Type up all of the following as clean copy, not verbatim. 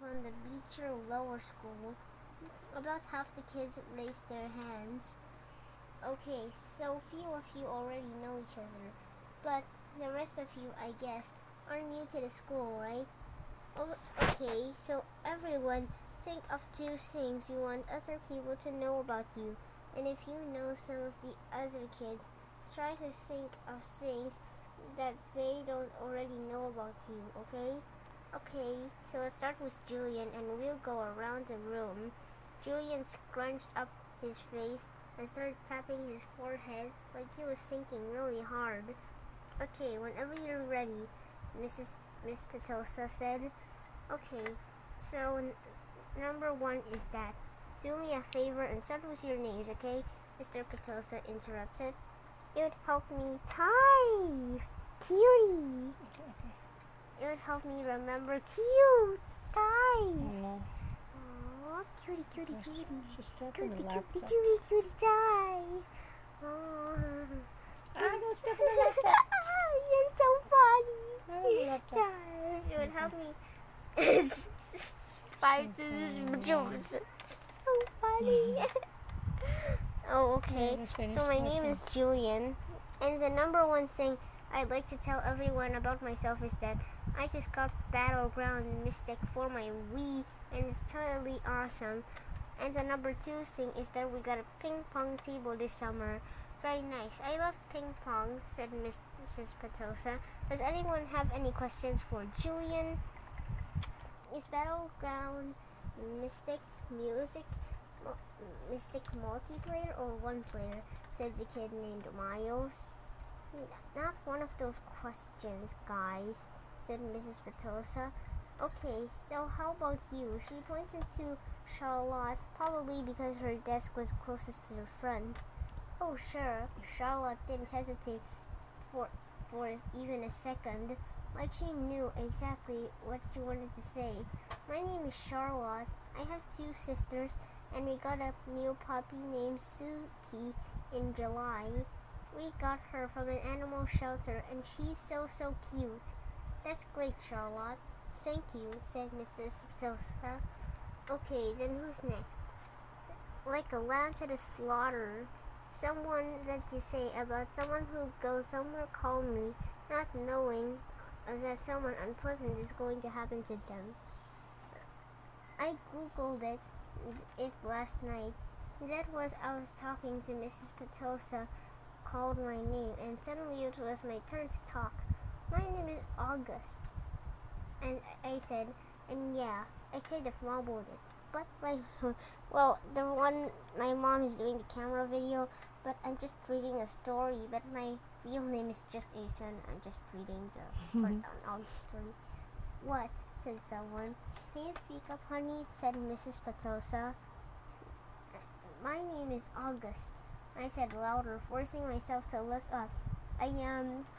from the Beecher Lower School. About half the kids raised their hands. Okay, so few of you already know each other, but the rest of you, I guess, are new to the school, right? Okay, so everyone, think of 2 things you want other people to know about you. And if you know some of the other kids, try to think of things that they don't already know about you, okay? Okay, so let's start with Julian and we'll go around the room. Julian scrunched up his face and started tapping his forehead like he was thinking really hard. Okay, whenever you're ready, Miss Petosa said. Okay, so number 1 is that. Do me a favor and start with your names, okay? Mr. Petosa interrupted. It would help me type. Cutie. Okay. It would help me remember cute. Type. No. Aww, cutie. She's tapping the laptop. Cutie, type. Aww. Don't step on the laptop. You're so funny. No, laptop. Type. It would help me. 5 to so funny. Oh, okay. So my name is Julian, and the number 1 thing I'd like to tell everyone about myself is that I just got Battleground Mystic for my Wii, and it's totally awesome. And the number 2 thing is that we got a ping pong table this summer. Very nice. I love ping pong, said Mrs. Petosa. Does anyone have any questions for Julian? Is Battleground Mystic multiplayer or 1 player? Said the kid named Miles. Not one of those questions, guys, said Mrs. Petosa. Okay, so how about you? She pointed to Charlotte, probably because her desk was closest to the front. Oh, sure. Charlotte didn't hesitate for even a second, like she knew exactly what she wanted to say. My name is Charlotte. I have 2 sisters, and we got a new puppy named Suki in July. We got her from an animal shelter, and she's so cute. That's great, Charlotte. Thank you, said Mrs. Sosa. Okay, then who's next? Like a lamb to the slaughter. Someone that you say about someone who goes somewhere call me, not knowing that someone unpleasant is going to happen to them. I googled it last night. That was I was talking to Mrs. Petosa, called my name, and suddenly it was my turn to talk. My name is August. And I said, and yeah, I kind of mumbled it. But well, the one my mom is doing the camera video, but I'm just reading a story. But my real name is just Asen. I'm just reading the part on August story. What? Said someone. Can you speak up, honey? Said Mrs. Petosa. My name is August, I said louder, forcing myself to look up. I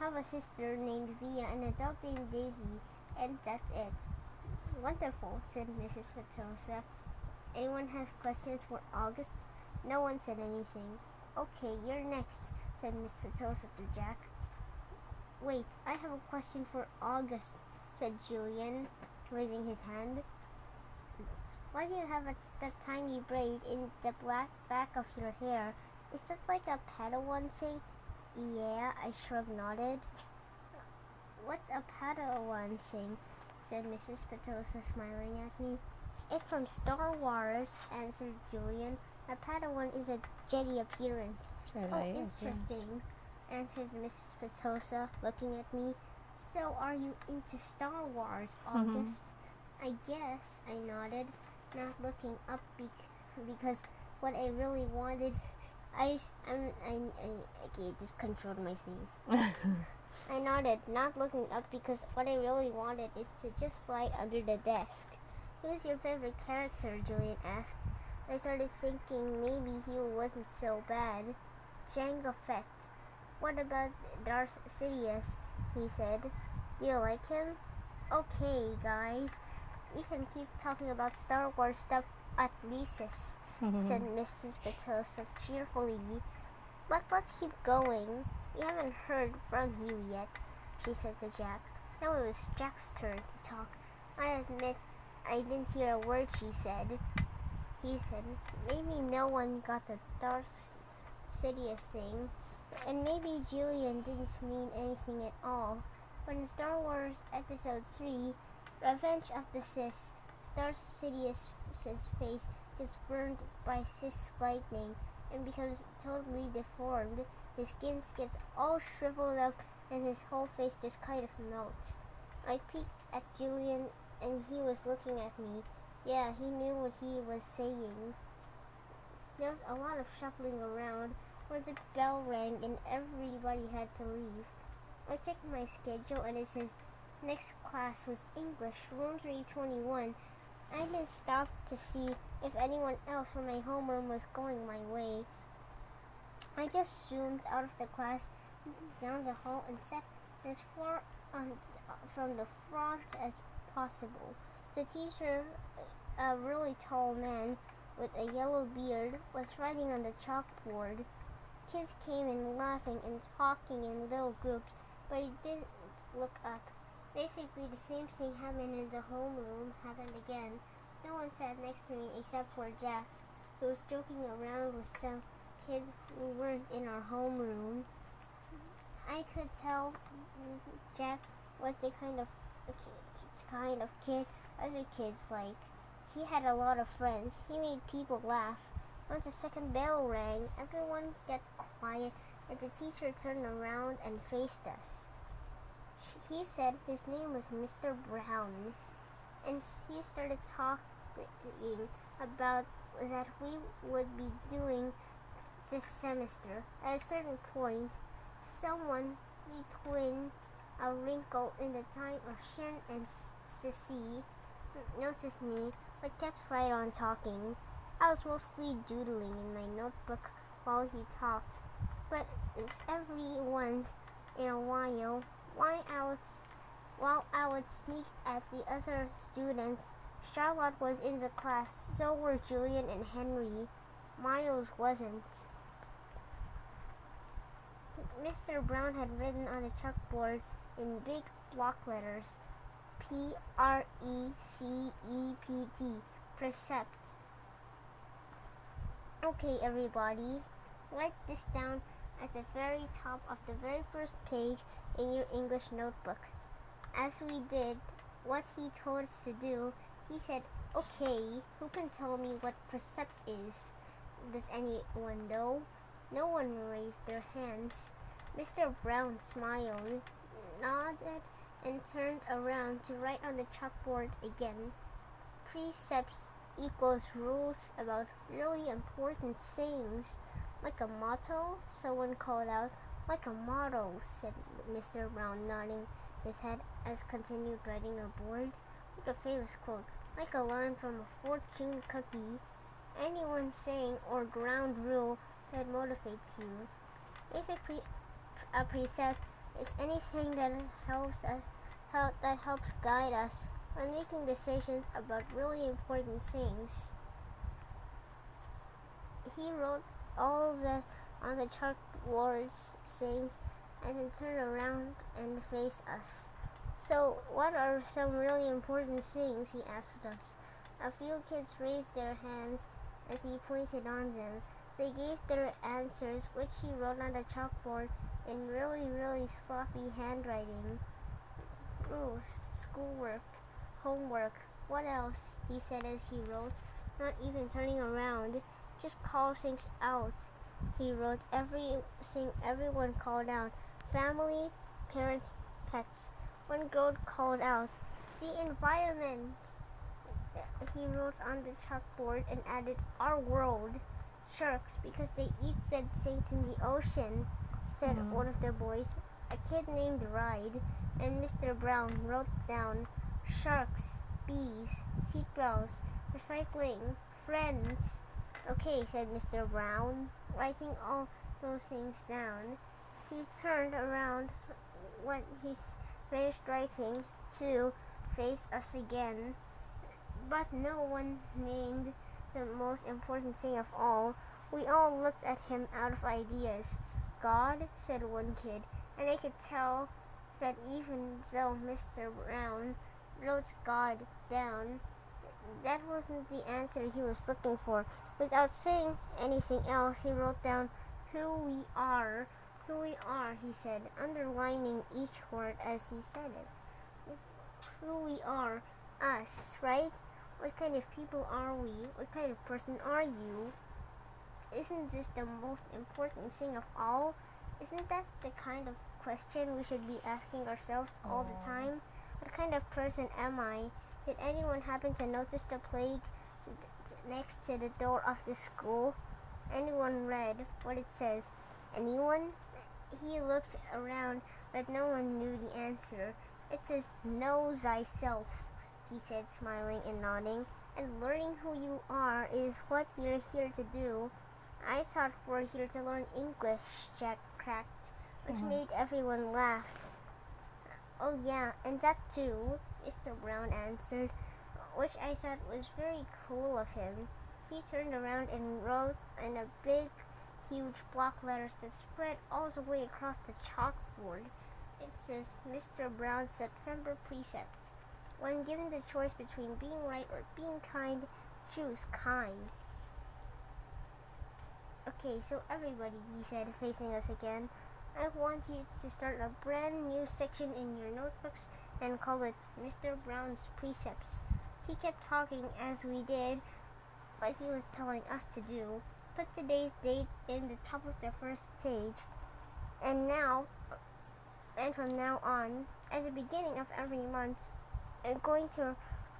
have a sister named Via and a dog named Daisy, and that's it. Wonderful, said Mrs. Petosa. Anyone have questions for August? No one said anything. Okay, you're next, said Miss Petosa to Jack. Wait, I have a question for August, said Julian, raising his hand. Why do you have that tiny braid in the black back of your hair? Is that like a Padawan thing? Yeah, I nodded. What's a Padawan thing? Said Mrs. Petosa, smiling at me. It's from Star Wars, answered Julian. A Padawan is a Jedi appearance. Oh, interesting, answered Mrs. Petosa, looking at me. So are you into Star Wars, August? I guess, I nodded, not looking up because what I really wanted, I just controlled my sneeze. I nodded, not looking up because what I really wanted is to just slide under the desk. Who's your favorite character? Julian asked. I started thinking maybe he wasn't so bad. Jango Fett. What about Darth Sidious? He said. Do you like him? Okay, guys. You can keep talking about Star Wars stuff at recess, said Mrs. Petosa cheerfully. But let's keep going. We haven't heard from you yet, she said to Jack. Now it was Jack's turn to talk. I admit I didn't hear a word she said. He said, maybe no one got the Darth Sidious thing, and maybe Julian didn't mean anything at all. But in Star Wars Episode 3, Revenge of the Sith, Darth Sidious's face gets burned by Sith lightning and becomes totally deformed. His skin gets all shriveled up and his whole face just kind of melts. I peeked at Julian and he was looking at me. Yeah, he knew what he was saying. There was a lot of shuffling around when the bell rang and everybody had to leave. I checked my schedule and it says next class was English, room 321. I didn't stop to see if anyone else from my homeroom was going my way. I just zoomed out of the class, down the hall, and sat as far from the front as possible. The teacher, a really tall man with a yellow beard, was writing on the chalkboard. Kids came in laughing and talking in little groups, but he didn't look up. Basically, the same thing happened in the homeroom happened again. No one sat next to me except for Jax, who was joking around with some kids who weren't in our homeroom. I could tell Jack was the kind of kid other kids like. He had a lot of friends. He made people laugh. Once the second bell rang, everyone got quiet and the teacher turned around and faced us. He said his name was Mr. Brown, and he started talking about that we would be doing this semester. At a certain point, someone between a wrinkle in the time of Shen and Sissy noticed me, but kept right on talking. I was mostly doodling in my notebook while he talked, but every once in a while, while I would sneak at the other students, Charlotte was in the class, so were Julian and Henry. Miles wasn't. Mr. Brown had written on the chalkboard in big block letters, Precept, Precept. Okay, everybody, write this down at the very top of the very first page in your English notebook. As we did what he told us to do, he said, okay, who can tell me what precept is? Does anyone know? No one raised their hands. Mr. Brown smiled, nodded, and turned around to write on the chalkboard again. Precepts equals rules about really important things. Like a motto, someone called out. Like a motto, said Mr. Brown, nodding his head as continued writing a board. Like a famous quote, like a line from a fortune cookie. Anyone saying or ground rule that motivates you. Basically, a precept is anything that helps guide us when making decisions about really important things. He wrote all on the chalkboard's things and then turned around and faced us. So, what are some really important things? He asked us. A few kids raised their hands as he pointed on them. They gave their answers, which he wrote on the chalkboard in really, really sloppy handwriting. Rules, schoolwork, homework. What else? He said as he wrote, not even turning around. Just call things out. He wrote everything everyone called out. Family, parents, pets. One girl called out, the environment. He wrote on the chalkboard and added, our world. Sharks, because they eat dead things in the ocean, said one of the boys. A kid named Ride, and Mr. Brown wrote down, sharks, bees, seatbelts, recycling, friends. Okay, said Mr. Brown, writing all those things down. He turned around when he finished writing to face us again, but no one named the most important thing of all. We all looked at him out of ideas. God, said one kid, and I could tell that even though Mr. Brown wrote God down, that wasn't the answer he was looking for. Without saying anything else, he wrote down who we are. Who we are, he said, underlining each word as he said it. Who we are. Us, right? What kind of people are we? What kind of person are you? Isn't this the most important thing of all? Isn't that the kind of question we should be asking ourselves all the time? What kind of person am I? Did anyone happen to notice the plaque next to the door of the school? Anyone read what it says? Anyone? He looked around, but no one knew the answer. It says, know thyself, he said, smiling and nodding. And learning who you are is what you're here to do. I thought we're here to learn English, Jack cracked, which made everyone laugh. Oh yeah, and that too, Mr. Brown answered, which I thought was very cool of him. He turned around and wrote in a big, huge block letters that spread all the way across the chalkboard. It says, Mr. Brown's September Precept. When given the choice between being right or being kind, choose kind. Okay, so everybody, he said, facing us again, I want you to start a brand new section in your notebooks and call it Mr. Brown's Precepts. He kept talking as we did what he was telling us to do. Put today's date in the top of the first page. And from now on, at the beginning of every month, I'm going to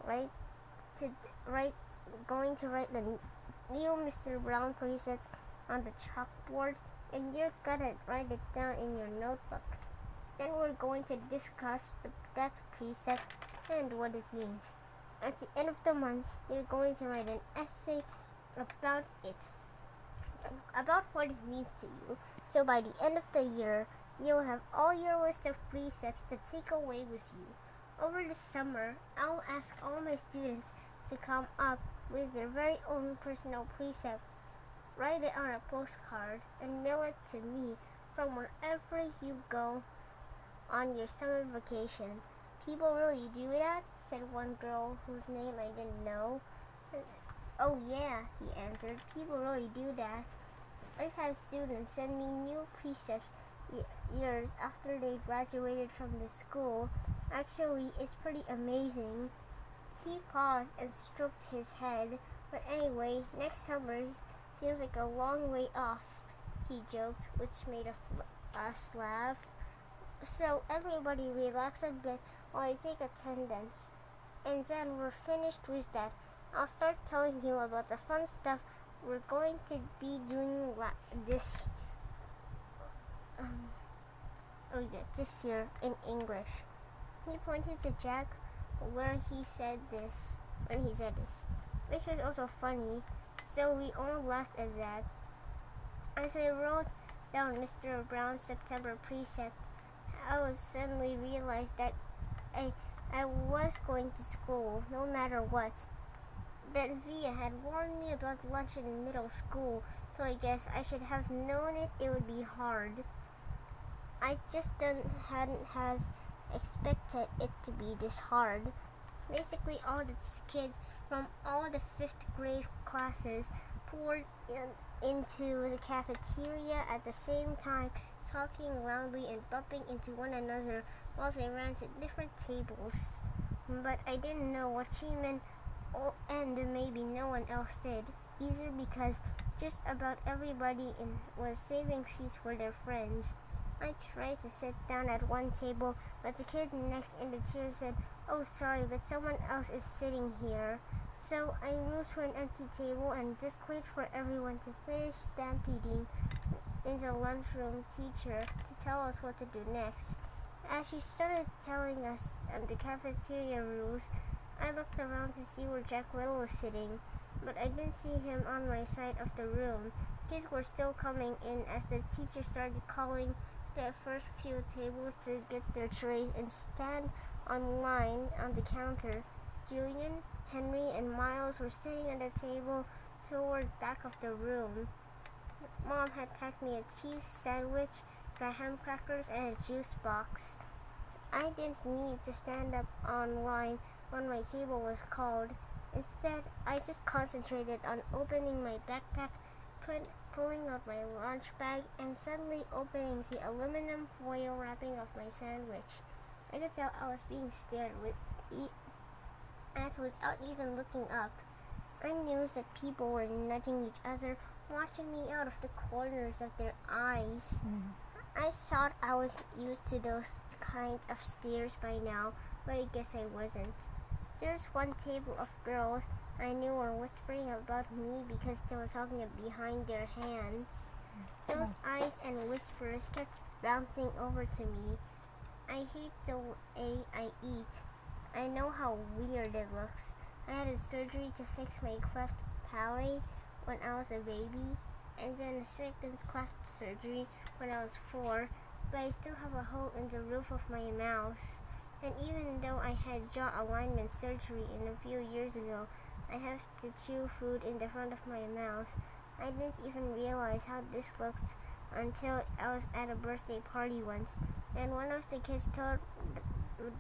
write the new Mr. Brown precept on the chalkboard, and you're gonna write it down in your notebook. Then we're going to discuss that precept and what it means. At the end of the month, you're going to write an essay about what it means to you. So by the end of the year, you'll have all your list of precepts to take away with you. Over the summer, I'll ask all my students to come up with their very own personal precept. Write it on a postcard and mail it to me from wherever you go on your summer vacation. People really do that? Said one girl whose name I didn't know. Oh yeah, he answered. People really do that. I've had students send me new precepts years after they graduated from the school. Actually, it's pretty amazing. He paused and stroked his head. But anyway, next summer seems like a long way off, he joked, which made us laugh. So everybody relax a bit while I take attendance. And then we're finished with that. I'll start telling you about the fun stuff we're going to be doing this year in English. He pointed to Jack when he said this, which was also funny, so we all laughed at that. As I wrote down Mr. Brown's September precept, I was suddenly realized that I was going to school no matter what. That Via had warned me about lunch in middle school, so I guess I should have known it would be hard. I just hadn't expected it to be this hard. Basically, all the kids from all the 5th grade classes poured into the cafeteria at the same time, talking loudly and bumping into one another while they ran to different tables. But I didn't know what she meant, and maybe no one else did, either, because just about everybody was saving seats for their friends. I tried to sit down at one table, but the kid next in the chair said, "Oh, sorry, but someone else is sitting here." So I moved to an empty table and just waited for everyone to finish stampeding in the lunchroom teacher to tell us what to do next. As she started telling us the cafeteria rules, I looked around to see where Jack Little was sitting, but I didn't see him on my side of the room. Kids were still coming in as the teacher started calling the first few tables to get their trays and stand on line on the counter. Julian, Henry, and Miles were sitting at a table toward the back of the room. Mom had packed me a cheese sandwich, graham crackers, and a juice box. I didn't need to stand up on line when my table was called. Instead, I just concentrated on opening my backpack, pulling out my lunch bag, and suddenly opening the aluminum foil wrapping of my sandwich. I could tell I was being stared at without even looking up. I knew that people were nudging each other, watching me out of the corners of their eyes. I thought I was used to those kinds of stares by now, but I guess I wasn't. There's one table of girls I knew were whispering about me because they were talking behind their hands. Those eyes and whispers kept bouncing over to me. I hate the way I eat. I know how weird it looks. I had a surgery to fix my cleft palate when I was a baby, and then a second cleft surgery when I was 4, but I still have a hole in the roof of my mouth. And even though I had jaw alignment surgery a few years ago, I have to chew food in the front of my mouth. I didn't even realize how this looked until I was at a birthday party once, and one of the kids told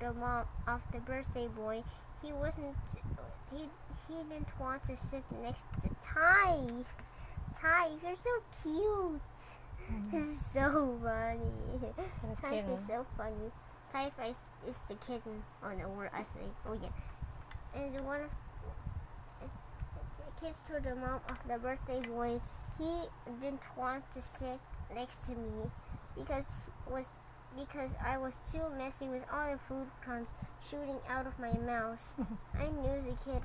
the mom of the birthday boy he didn't want to sit next to Ty. Ty, you're so cute. This is so funny. Ty is so funny. Ty is the kitten. Oh no, we're us. Oh yeah. And one of the kids told the mom of the birthday boy he didn't want to sit next to me because I was too messy with all the food crumbs shooting out of my mouth. I knew the kid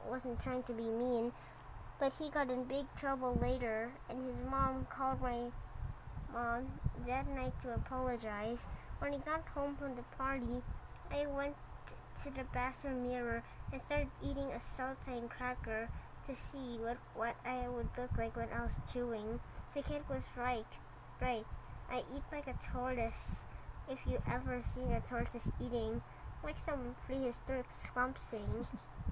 wasn't trying to be mean, but he got in big trouble later, and his mom called my mom that night to apologize. When he got home from the party, I went to the bathroom mirror and started eating a saltine cracker to see what I would look like when I was chewing. The kid was right. I eat like a tortoise. If you ever seen a tortoise eating, like some prehistoric swamp thing.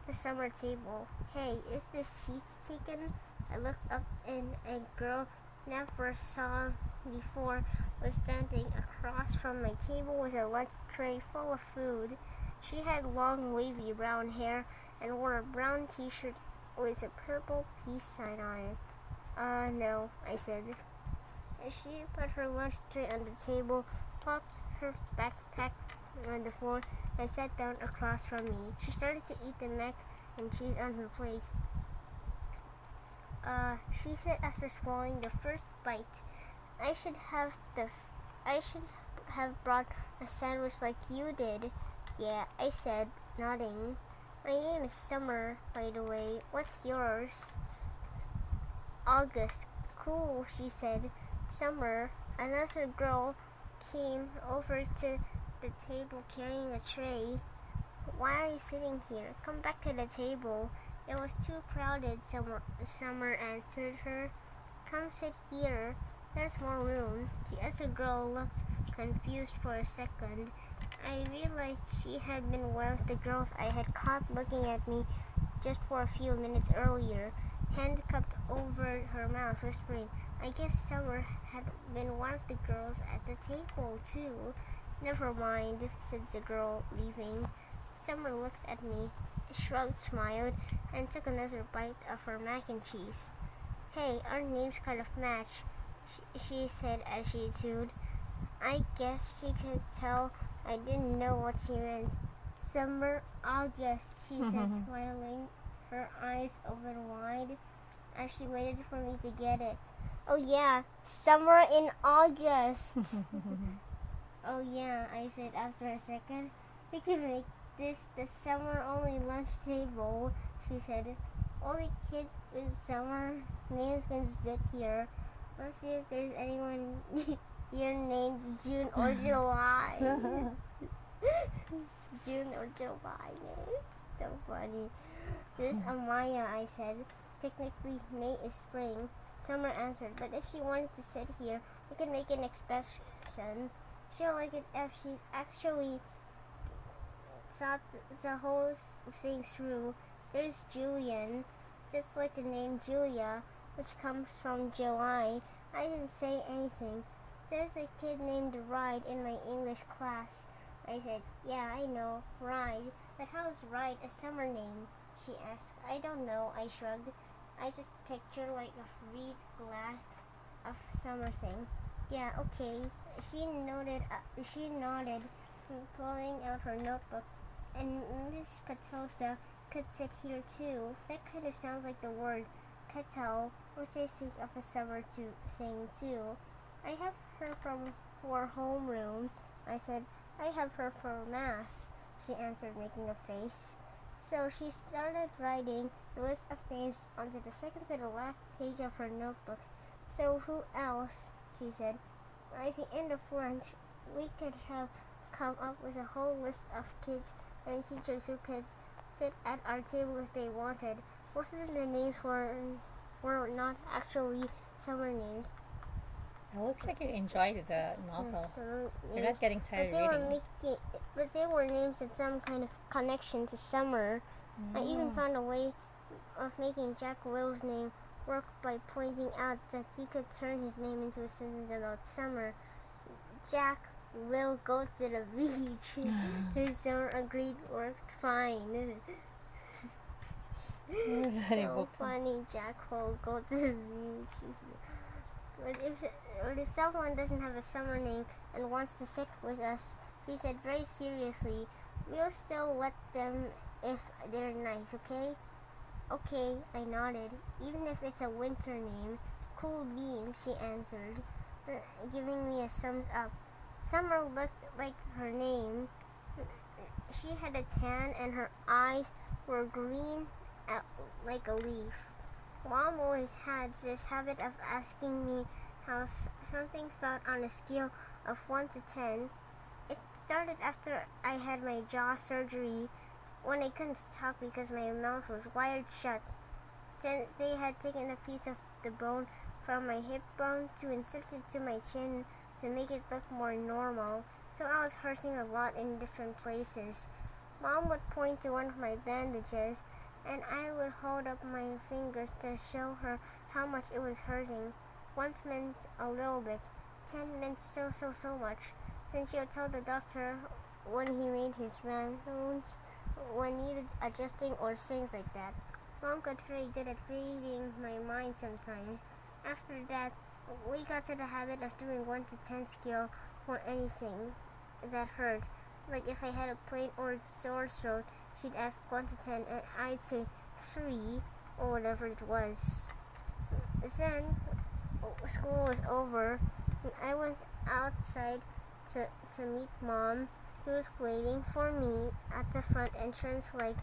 The summer table. Hey, is this seat taken? I looked up and a girl never saw before was standing across from my table with a lunch tray full of food. She had long wavy brown hair and wore a brown t-shirt with a purple peace sign on it. No, I said. She put her lunch tray on the table, plopped her backpack on the floor, and sat down across from me. She started to eat the mac and cheese on her plate. She said after swallowing the first bite, I should have brought a sandwich like you did. Yeah, I said, nodding. My name is Summer, by the way. What's yours? August. Cool, she said. Summer. Another girl came over to the table carrying a tray. Why are you sitting here? Come back to the table. It was too crowded, Summer answered her. Come sit here. There's more room. The other girl looked confused for a second. I realized she had been one of the girls I had caught looking at me just for a few minutes earlier, hand cupped over her mouth, whispering, I guess Summer had been one of the girls at the table, too. Never mind, said the girl, leaving. Summer looked at me, shrugged, smiled, and took another bite of her mac and cheese. Hey, our names kind of match, she said as she chewed. I guess she could tell I didn't know what she meant. Summer, August, she said, smiling, her eyes open wide as she waited for me to get it. Oh yeah, summer in August. Oh yeah, I said after a second. We could make this the summer-only lunch table, she said. Only kids with summer names can sit here. Let's see if there's anyone here named June or July. June or July names. So funny. There's Amaya, I said. Technically, May is spring. Summer answered, but if she wanted to sit here, we can make an exception. She'll like it if she's actually thought the whole thing through. There's Julian, just like the name Julia, which comes from July. I didn't say anything. There's a kid named Ride in my English class. I said, yeah, I know, Ride. But how is Ride a summer name? she asked. I don't know, I shrugged. I just picture like a freeze glass of summer thing. Yeah, okay. She nodded, pulling out her notebook. And Miss Petosa could sit here too. That kind of sounds like the word petal, which I think of a summer thing too. I have her for homeroom, I said. I have her for mass, she answered, making a face. So she started writing the list of names onto the second to the last page of her notebook. So who else? She said. By the end of lunch, we could have come up with a whole list of kids and teachers who could sit at our table if they wanted. Most of the names were not actually summer names. It looks like you enjoyed the novel. Summer You're names. not getting tired reading. But they were names with some kind of connection to summer. I even found a way of making Jack Will's name work by pointing out that he could turn his name into a sentence about summer. Jack will go to the beach. His summer agreed worked fine. So funny, Jack will go to the beach. But if someone doesn't have a summer name and wants to sit with us, she said very seriously, we'll still let them if they're nice, okay? Okay, I nodded. Even if it's a winter name. Cool beans, she answered, giving me a thumbs up. Summer looked like her name. She had a tan and her eyes were green like a leaf. Mom always had this habit of asking me how something felt on a scale of 1 to 10. It started after I had my jaw surgery, when I couldn't talk because my mouth was wired shut. Then they had taken a piece of the bone from my hip bone to insert it to my chin to make it look more normal, so I was hurting a lot in different places. Mom would point to one of my bandages, and I would hold up my fingers to show her how much it was hurting. 1 meant a little bit, 10 meant so much. Then she would tell the doctor when he made his rounds, when needed adjusting or things like that. Mom got very good at reading my mind sometimes. After that, we got to the habit of doing 1 to 10 scale for anything that hurt. Like if I had a plain or sore throat, she'd ask 1 to 10 and I'd say 3 or whatever it was. Then school was over and I went outside to meet Mom, who was waiting for me at the front entrance like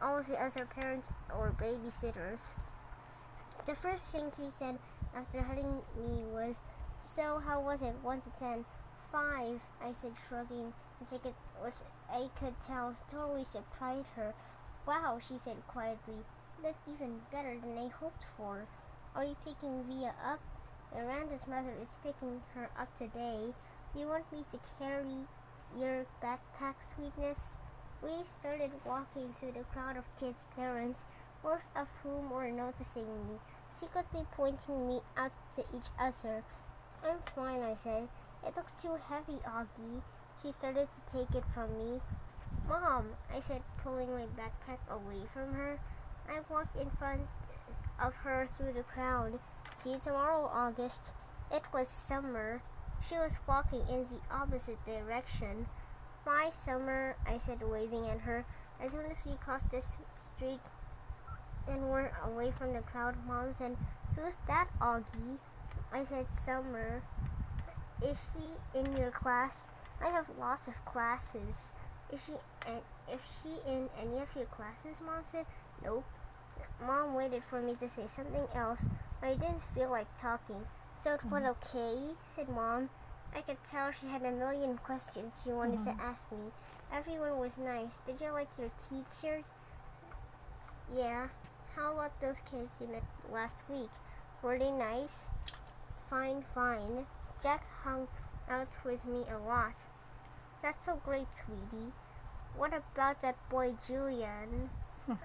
all the other parents or babysitters. The first thing she said after hugging me was, so how was it, 1 to 10? 5, I said, shrugging, which I could tell totally surprised her. Wow, she said quietly, that's even better than I hoped for. Are you picking Via up? Miranda's mother is picking her up today. Do you want me to carry your backpack, sweetness? We started walking through the crowd of kids' parents, most of whom were noticing me, secretly pointing me out to each other. I'm fine, I said. It looks too heavy, Augie. She started to take it from me. Mom, I said, pulling my backpack away from her. I walked in front of her through the crowd. See you tomorrow, August. It was summer. She was walking in the opposite direction. Bye, Summer, I said, waving at her. As soon as we crossed the street and were away from the crowd, Mom said, who's that, Augie? I said, Summer. Is she in your class? I have lots of classes. Is she in any of your classes, Mom said. Nope. Mom waited for me to say something else, but I didn't feel like talking. So it was okay, said Mom. I could tell she had a million questions she wanted to ask me. Everyone was nice. Did you like your teachers? Yeah. How about those kids you met last week? Were they nice? Fine. Jack hung out with me a lot. That's so great, sweetie. What about that boy Julian?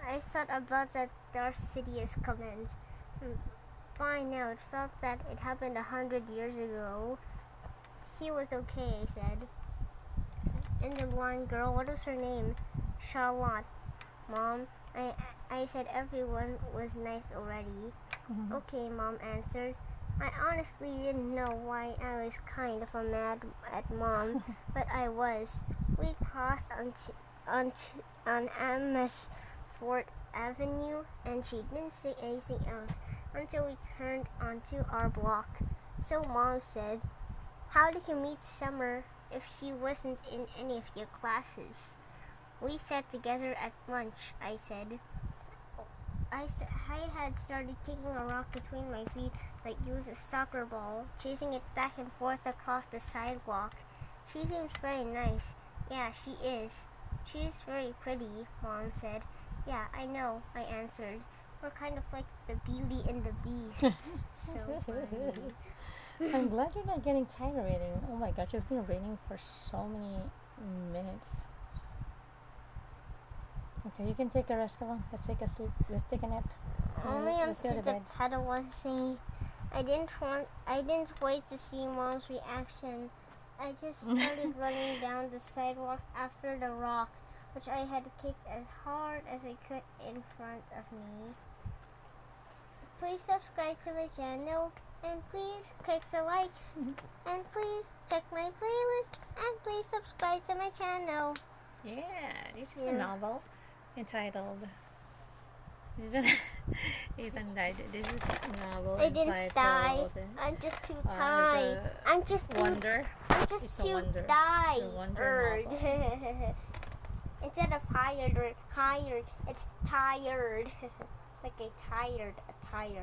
I thought about that Darth Sidious comment. By now, it felt that it happened 100 years ago. He was okay, I said. And the blonde girl, what was her name? Charlotte. Mom, I said everyone was nice already. Okay, Mom answered. I honestly didn't know why I was kind of mad at Mom, but I was. We crossed on Amherst Avenue, and she didn't say anything else until we turned onto our block. So Mom said, "How did you meet Summer if she wasn't in any of your classes?" "We sat together at lunch," I said. I had started kicking a rock between my feet like it was a soccer ball, chasing it back and forth across the sidewalk. "She seems very nice." "Yeah, she is." "She's very pretty," Mom said. "Yeah, I know," I answered. "We're kind of like the Beauty and the Beast." So funny. I'm glad you're not getting tired of reading. Oh my gosh, you've been reading for so many minutes. Okay, you can take a rest. Come on, let's take a sleep. Let's take a nap. Only Let's go until to the bed. pedal was singing. I didn't wait to see Mom's reaction. I just started running down the sidewalk after the rock, which I had kicked as hard as I could in front of me. Please subscribe to my channel, and please click the like, and please check my playlist, and please subscribe to my channel. Yeah, this is a Yeah. novel entitled Ethan died. This is a novel I didn't die. entitled I'm just too it's tired. a I'm just too Wonder. I'm just It's a too wonder. tired. It's a wonder novel. Instead of hired or hired, it's tired. Like a tired, a tire.